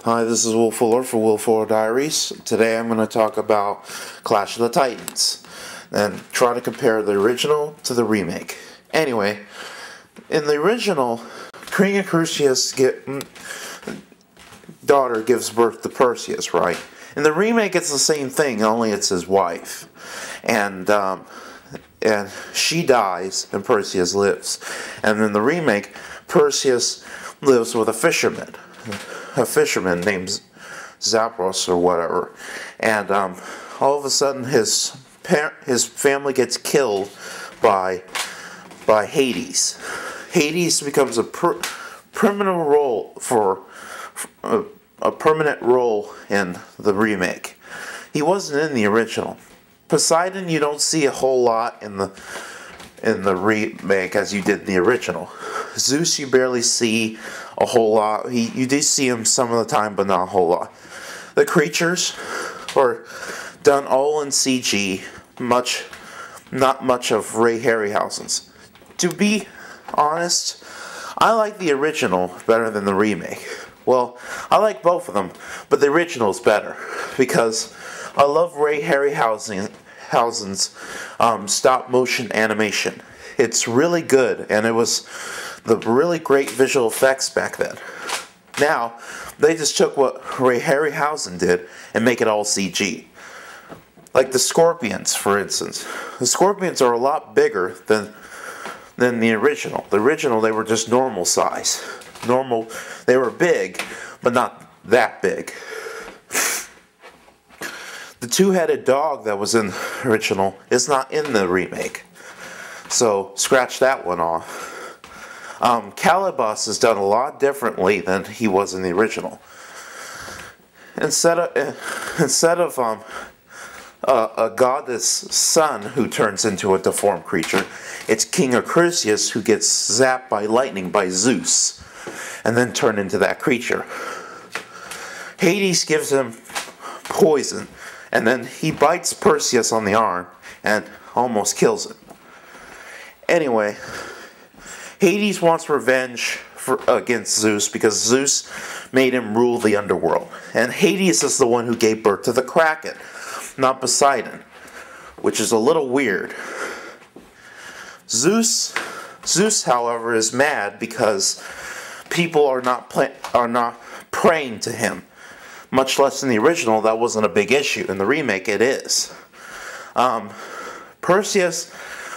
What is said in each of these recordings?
Hi, this is Will Fuller for Will Fuller Diaries. Today I'm going to talk about Clash of the Titans and try to compare the original to the remake. Anyway, in the original, King Acrisius' daughter gives birth to Perseus, right? In the remake, it's the same thing, only it's his wife. And she dies and Perseus lives. And in the remake, Perseus lives with a fisherman named Zapros or whatever, and all of a sudden his family gets killed by Hades. Hades becomes a permanent role in the remake. He wasn't in the original. Poseidon, you don't see a whole lot in the remake as you did in the original. Zeus, you barely see a whole lot. You do see him some of the time, but not a whole lot. The creatures are done all in CG. Not much of Ray Harryhausen's. To be honest, I like the original better than the remake. Well, I like both of them, but the original is better because I love Ray Harryhausen's stop motion animation. It's really good, and it was the really great visual effects back then. Now, they just took what Ray Harryhausen did and make it all CG. Like the scorpions, for instance. The scorpions are a lot bigger than the original. The original, they were just normal size. They were big, but not that big. The two-headed dog that was in the original is not in the remake. So, scratch that one off. Calibos is done a lot differently than he was in the original. Instead of a goddess son who turns into a deformed creature, it's King Acrisius who gets zapped by lightning by Zeus and then turned into that creature. Hades gives him poison, and then he bites Perseus on the arm and almost kills him. Anyway, Hades wants revenge against Zeus because Zeus made him rule the underworld. And Hades is the one who gave birth to the Kraken, not Poseidon, which is a little weird. Zeus, however, is mad because people are not praying to him. Much less in the original, that wasn't a big issue. In the remake, it is. Perseus,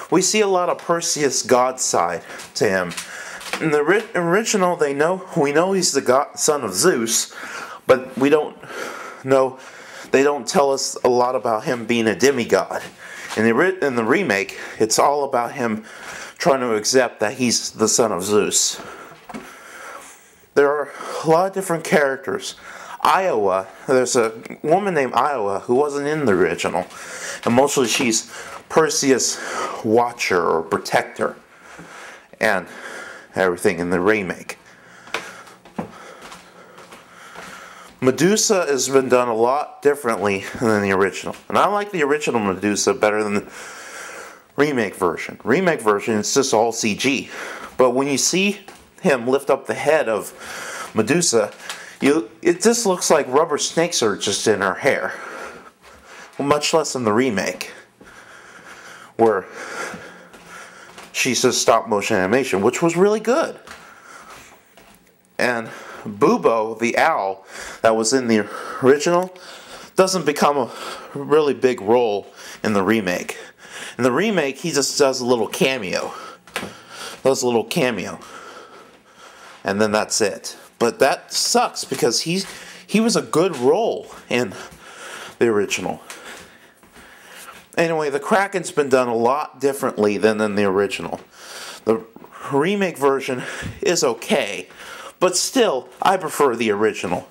we see a lot of Perseus' god side to him. In the original, we know he's the son of Zeus, but we don't know. They don't tell us a lot about him being a demigod. In the remake, it's all about him trying to accept that he's the son of Zeus. There are a lot of different characters. Iowa, there's a woman named Iowa who wasn't in the original, and mostly she's Perseus' watcher or protector and everything in the remake. Medusa has been done a lot differently than the original, and I like the original Medusa better than the remake version. Remake version, it's just all CG, but when you see him lift up the head of Medusa, it just looks like rubber snakes are just in her hair. Well, much less in the remake, where she says stop motion animation, which was really good. And Bubo, the owl that was in the original, doesn't become a really big role in the remake. In the remake, he just does a little cameo. And then that's it. But that sucks because he was a good role in the original. Anyway, the Kraken's been done a lot differently than in the original. The remake version is okay, but still, I prefer the original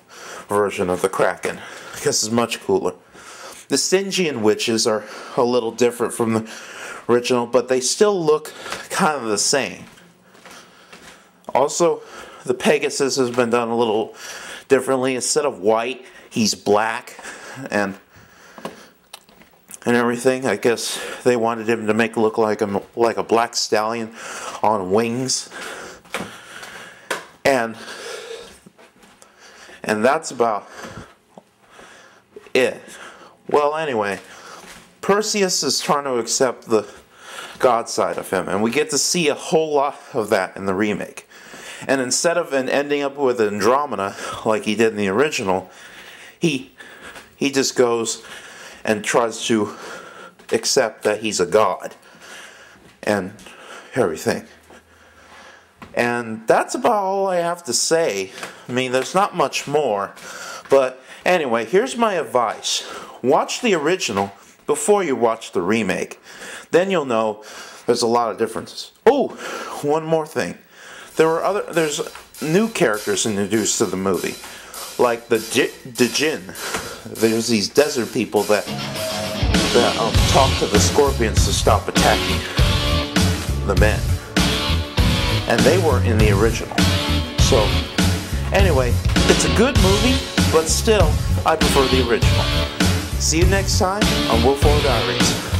version of the Kraken because it's much cooler. The Stygian witches are a little different from the original, but they still look kind of the same. Also, the Pegasus has been done a little differently. Instead of white, he's black and everything. I guess they wanted him to make it look like a black stallion on wings. And And that's about it. Well, anyway, Perseus is trying to accept the God side of him, and we get to see a whole lot of that in the remake. And instead of ending up with Andromeda like he did in the original, he just goes and tries to accept that he's a god and everything. And that's about all I have to say. I mean, there's not much more. But anyway, here's my advice. Watch the original before you watch the remake. Then you'll know there's a lot of differences. Oh, one more thing. There's new characters introduced to the movie. Like the Jinn. There's these desert people that talk to the scorpions to stop attacking the men. And they were in the original. So, anyway, it's a good movie, but still, I prefer the original. See you next time on Wolf Diaries.